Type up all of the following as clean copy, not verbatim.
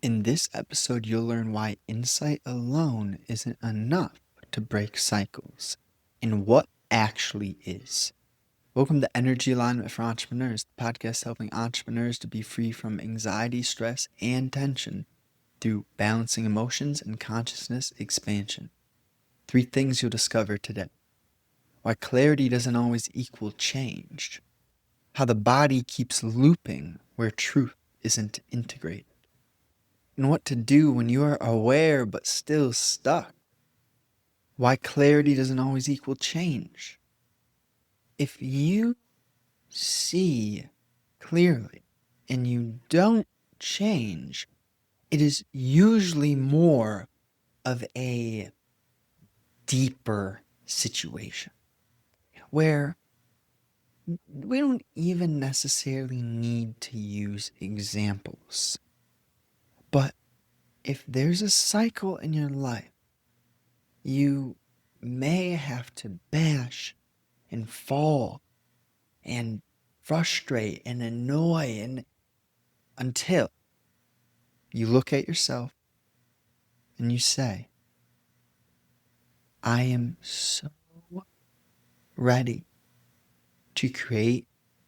In this episode, you'll learn why insight alone isn't enough to break cycles and what actually is. Welcome to Energy Alignment for Entrepreneurs, the podcast helping entrepreneurs to be free from anxiety, stress, and tension through balancing emotions and consciousness expansion. 3 things you'll discover today. Why clarity doesn't always equal change. How the body keeps looping where truth isn't integrated. And what to do when you are aware but still stuck. Why clarity doesn't always equal change. If you see clearly and you don't change, it is usually more of a deeper situation where we don't even necessarily need to use examples. But if there's a cycle in your life, you may have to bash and fall and frustrate and annoy and until you look at yourself and you say, I am so ready to create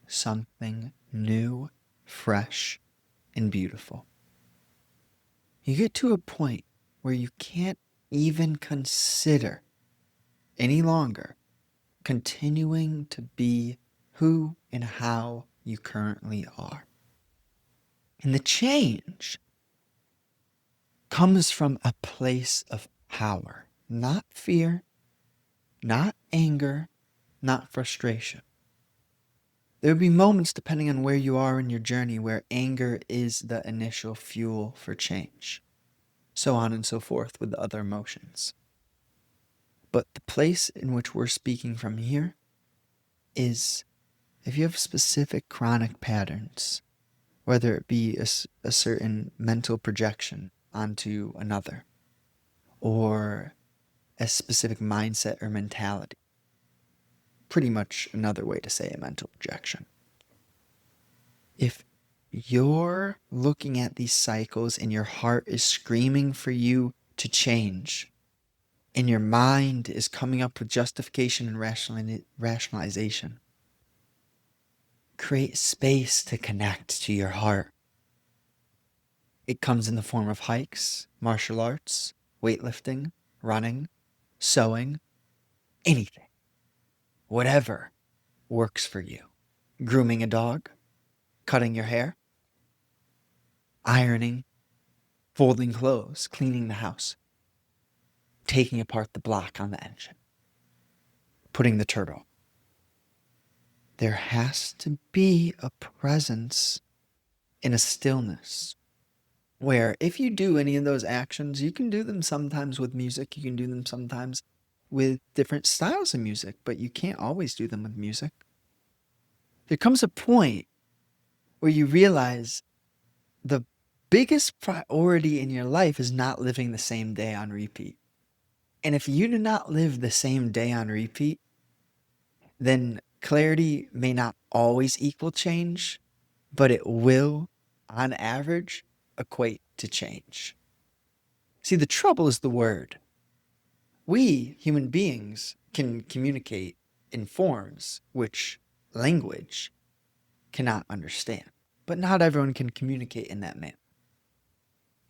something new, fresh, and beautiful. You get to a point where you can't even consider any longer continuing to be who and how you currently are. And the change comes from a place of power, not fear, not anger, not frustration. There will be moments, depending on where you are in your journey, where anger is the initial fuel for change, so on and so forth with the other emotions. But the place in which we're speaking from here is if you have specific chronic patterns, whether it be a certain mental projection onto another, or a specific mindset or mentality. Pretty much another way to say a mental projection. If you're looking at these cycles and your heart is screaming for you to change, and your mind is coming up with justification and rationalization, create space to connect to your heart. It comes in the form of hikes, martial arts, weightlifting, running, sewing, anything. Whatever works for you. Grooming a dog, cutting your hair, ironing, folding clothes, cleaning the house, taking apart the block on the engine, putting the turtle. There has to be a presence in a stillness where if you do any of those actions, you can do them sometimes with music, you can do them sometimes with different styles of music, but you can't always do them with music. There comes a point where you realize the biggest priority in your life is not living the same day on repeat. And if you do not live the same day on repeat, then clarity may not always equal change, but it will, on average, equate to change. See, the trouble is the word. We, human beings, can communicate in forms which language cannot understand, but not everyone can communicate in that manner.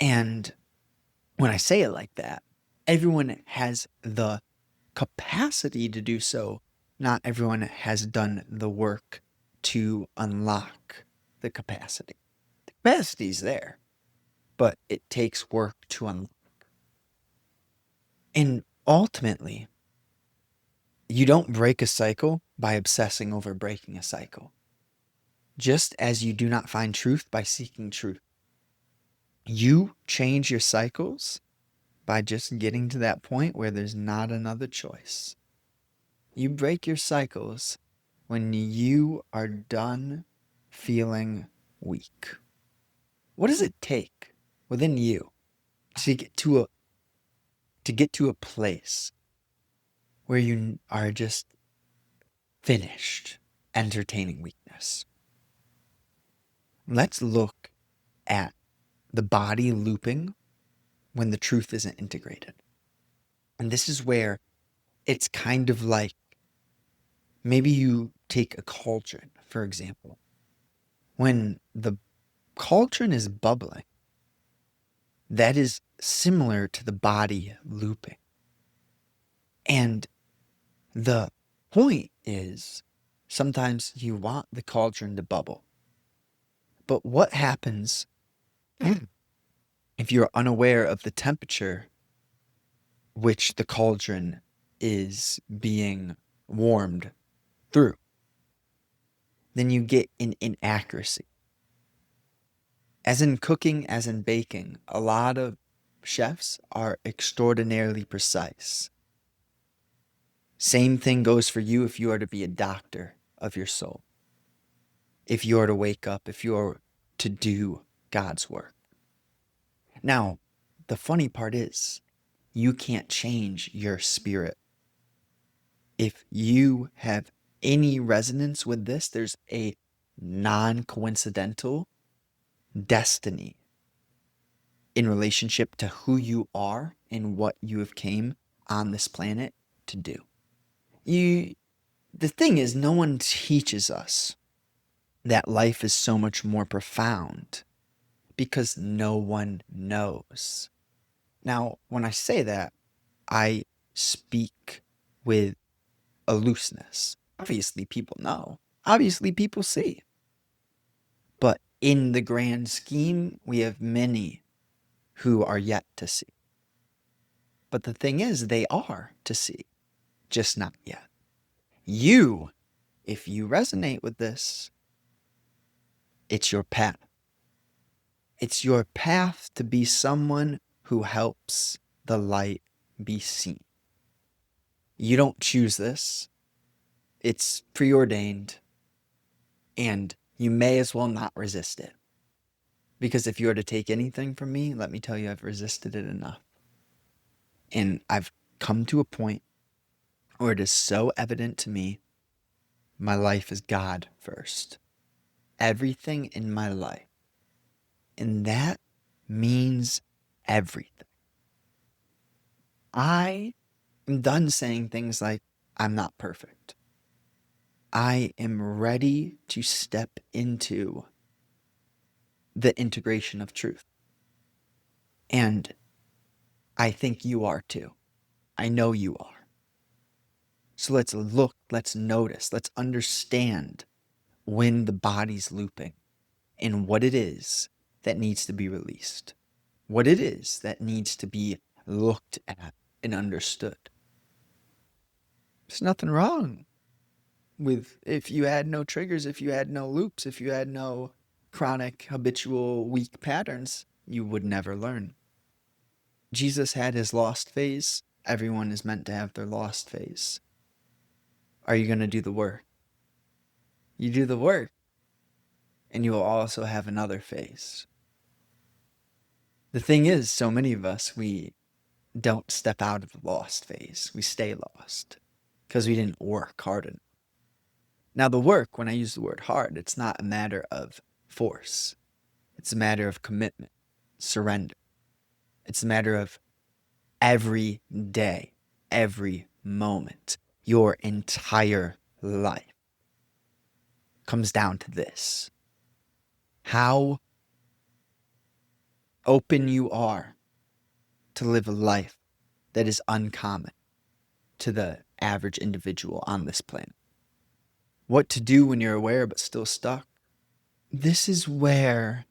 And when I say it like that, everyone has the capacity to do so. Not everyone has done the work to unlock the capacity. The capacity is there, but it takes work to unlock. And ultimately, you don't break a cycle by obsessing over breaking a cycle. Just as you do not find truth by seeking truth. You change your cycles by just getting to that point where there's not another choice. You break your cycles when you are done feeling weak. What does it take within you to get to a place where you are just finished entertaining weakness? Let's look at the body looping when the truth isn't integrated. And this is where it's kind of like maybe you take a cauldron, for example. When the cauldron is bubbling, that is similar to the body looping. And the point is sometimes you want the cauldron to bubble. But what happens if you're unaware of the temperature which the cauldron is being warmed through? Then you get an inaccuracy. As in cooking, as in baking, a lot of chefs are extraordinarily precise. Same thing goes for you if you are to be a doctor of your soul. If you are to wake up, if you are to do God's work. Now, the funny part is, you can't change your spirit. If you have any resonance with this, there's a non-coincidental destiny in relationship to who you are and what you have came on this planet to do. The thing is, no one teaches us that life is so much more profound because no one knows. Now, when I say that, I speak with a looseness. Obviously, people know. Obviously, people see. But in the grand scheme, we have many who are yet to see. But the thing is, they are to see, just not yet. You, if you resonate with this, it's your path. It's your path to be someone who helps the light be seen. You don't choose this. It's preordained, and you may as well not resist it. Because if you were to take anything from me, let me tell you, I've resisted it enough. And I've come to a point where it is so evident to me, my life is God first. Everything in my life. And that means everything. I am done saying things like, I'm not perfect. I am ready to step into the integration of truth. And I think you are too. I know you are. So let's look, let's notice, let's understand when the body's looping and what it is that needs to be released, what it is that needs to be looked at and understood. There's nothing wrong with if you had no triggers, if you had no loops, if you had no chronic, habitual, weak patterns, you would never learn. Jesus had his lost phase. Everyone is meant to have their lost phase. Are you going to do the work? You do the work, and you will also have another phase. The thing is, so many of us, we don't step out of the lost phase. We stay lost because we didn't work hard enough. Now, the work, when I use the word hard, it's not a matter of force. It's a matter of commitment, surrender. It's a matter of every day, every moment, your entire life comes down to this. How open you are to live a life that is uncommon to the average individual on this planet. What to do when you're aware but still stuck. This is where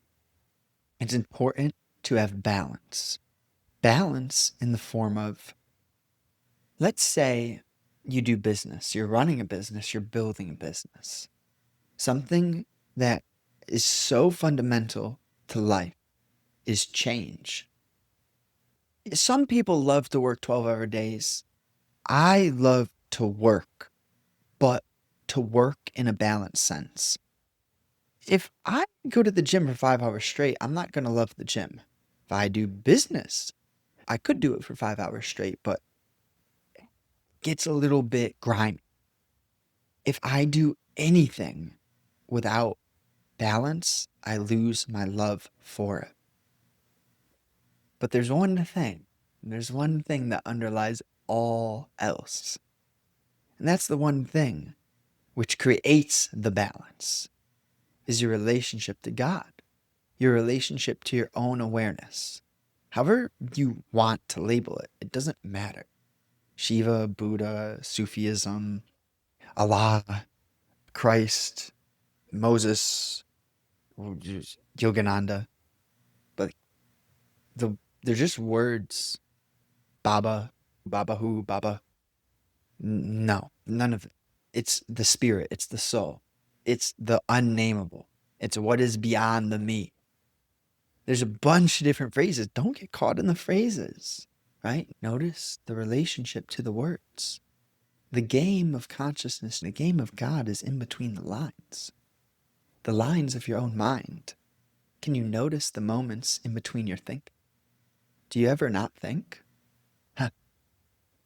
it's important to have balance. Balance in the form of, let's say you do business, you're running a business, you're building a business. Something that is so fundamental to life is change. Some people love to work 12-hour days. I love to work, but to work in a balanced sense. If I go to the gym for 5 hours straight, I'm not going to love the gym. If I do business, I could do it for 5 hours straight, but it gets a little bit grimy. If I do anything without balance, I lose my love for it. But there's one thing that underlies all else. And that's the one thing which creates the balance is your relationship to God, your relationship to your own awareness. However you want to label it, it doesn't matter. Shiva, Buddha, Sufism, Allah, Christ, Moses, Yogananda, but they're just words. Baba, Baba who, Baba. No, none of it. It's the spirit, it's the soul, it's the unnameable, it's what is beyond the me. There's a bunch of different phrases. Don't get caught in the phrases, right? Notice the relationship to the words. The game of consciousness, the game of God is in between the lines of your own mind. Can you notice the moments in between your think? Do you ever not think? Huh.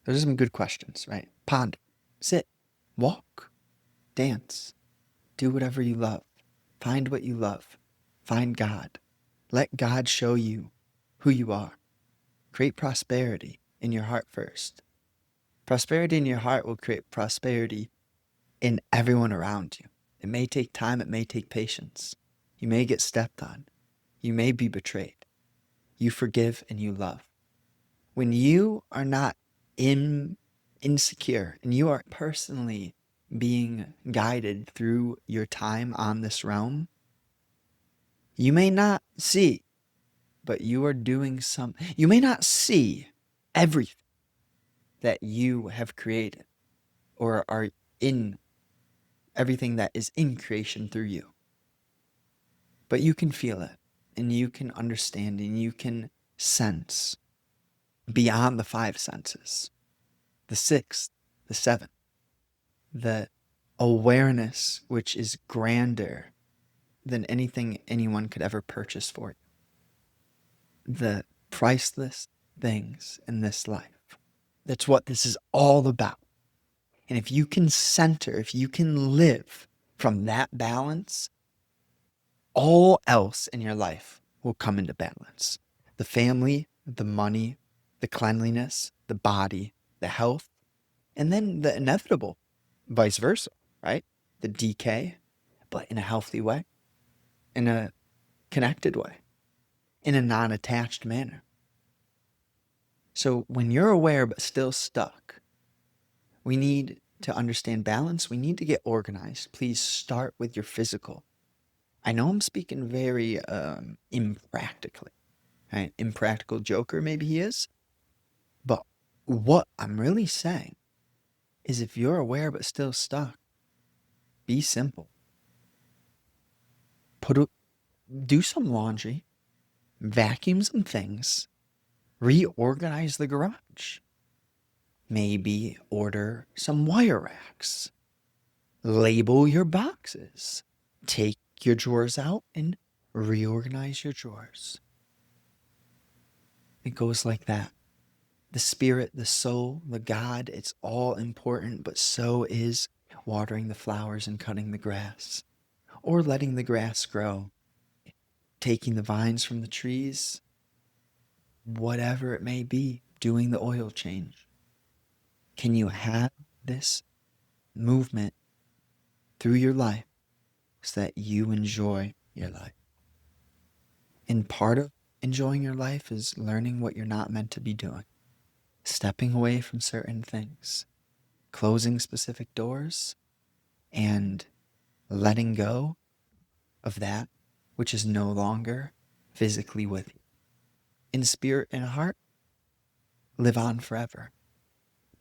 Those are some good questions, right? Ponder, sit, walk, dance, do whatever you love. Find what you love. Find God. Let God show you who you are. Create prosperity in your heart first. Prosperity in your heart will create prosperity in everyone around you. It may take time, it may take patience. You may get stepped on. You may be betrayed. You forgive and you love. When you are not insecure and you are personally being guided through your time on this realm, you may not see, but you are doing you may not see everything that you have created or are in everything that is in creation through you. But you can feel it and you can understand and you can sense beyond the five senses, the sixth, the seventh, the awareness which is grander than anything anyone could ever purchase for you. The priceless things in this life. That's what this is all about. And if you can center, if you can live from that balance, all else in your life will come into balance. The family, the money, the cleanliness, the body, the health, and then the inevitable, vice versa, right? The decay, but in a healthy way, in a connected way, in a non-attached manner. So when you're aware but still stuck, we need to understand balance. We need to get organized. Please start with your physical. I know I'm speaking very impractically, right? Impractical joker, maybe he is. But what I'm really saying is if you're aware but still stuck, be simple. Do some laundry, vacuum some things, reorganize the garage. Maybe order some wire racks. Label your boxes. Take your drawers out and reorganize your drawers. It goes like that. The spirit, the soul, the God, it's all important, but so is watering the flowers and cutting the grass, or letting the grass grow, taking the vines from the trees, whatever it may be, doing the oil change. Can you have this movement through your life so that you enjoy your life? And part of enjoying your life is learning what you're not meant to be doing, stepping away from certain things, closing specific doors, and letting go of that which is no longer physically with you. In spirit and heart, live on forever.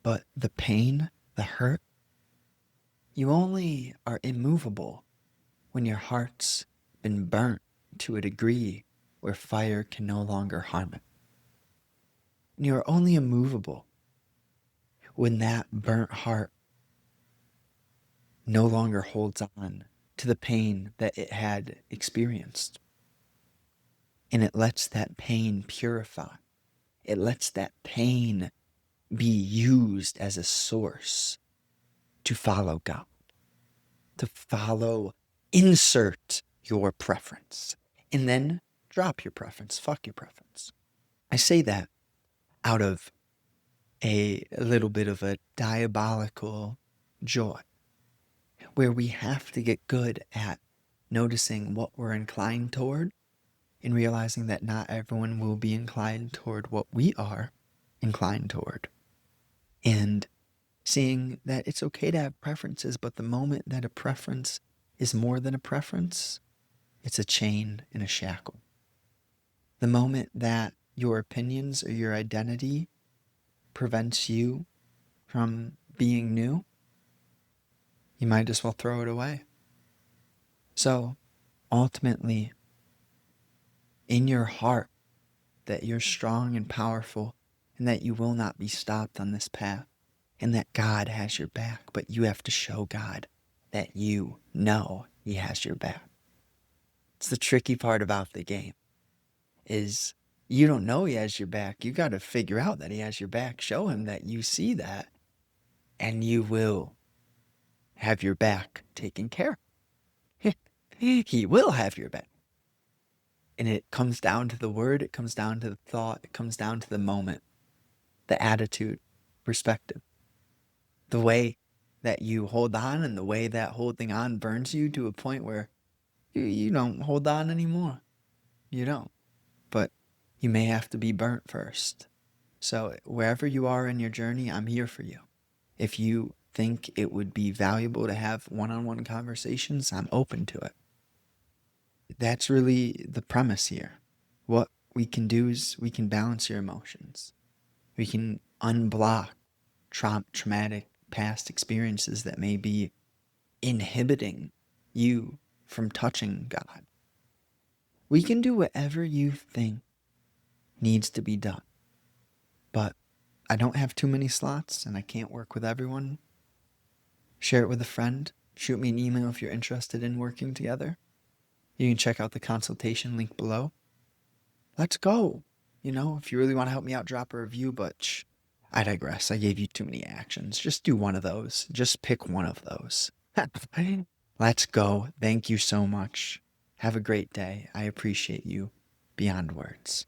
But the pain, the hurt, you only are immovable when your heart's been burnt to a degree where fire can no longer harm it. And you are only immovable when that burnt heart no longer holds on to the pain that it had experienced. And it lets that pain purify. It lets that pain be used as a source to follow God, to follow, insert your preference, and then drop your preference, fuck your preference. I say that out of a little bit of a diabolical joy, where we have to get good at noticing what we're inclined toward and realizing that not everyone will be inclined toward what we are inclined toward. And seeing that it's okay to have preferences, but the moment that a preference is more than a preference, it's a chain and a shackle. The moment that your opinions or your identity prevents you from being new, you might as well throw it away. So ultimately, in your heart, that you're strong and powerful and that you will not be stopped on this path and that God has your back, but you have to show God that you know he has your back. It's the tricky part about the game is you don't know he has your back. You got to figure out that he has your back. Show him that you see that and you will have your back taken care of. He will have your back. And it comes down to the word, it comes down to the thought, it comes down to the moment, the attitude, perspective, the way that you hold on and the way that holding on burns you to a point where you don't hold on anymore. You don't. But you may have to be burnt first. So wherever you are in your journey, I'm here for you. If you think it would be valuable to have one-on-one conversations, I'm open to it. That's really the premise here. What we can do is we can balance your emotions. We can unblock traumatic past experiences that may be inhibiting you from touching God. We can do whatever you think needs to be done. But I don't have too many slots and I can't work with everyone. Share it with a friend. Shoot me an email if you're interested in working together. You can check out the consultation link below. Let's go. If you really want to help me out, drop a review, but I digress. I gave you too many actions. Just do one of those. Just pick one of those. Let's go. Thank you so much. Have a great day. I appreciate you beyond words.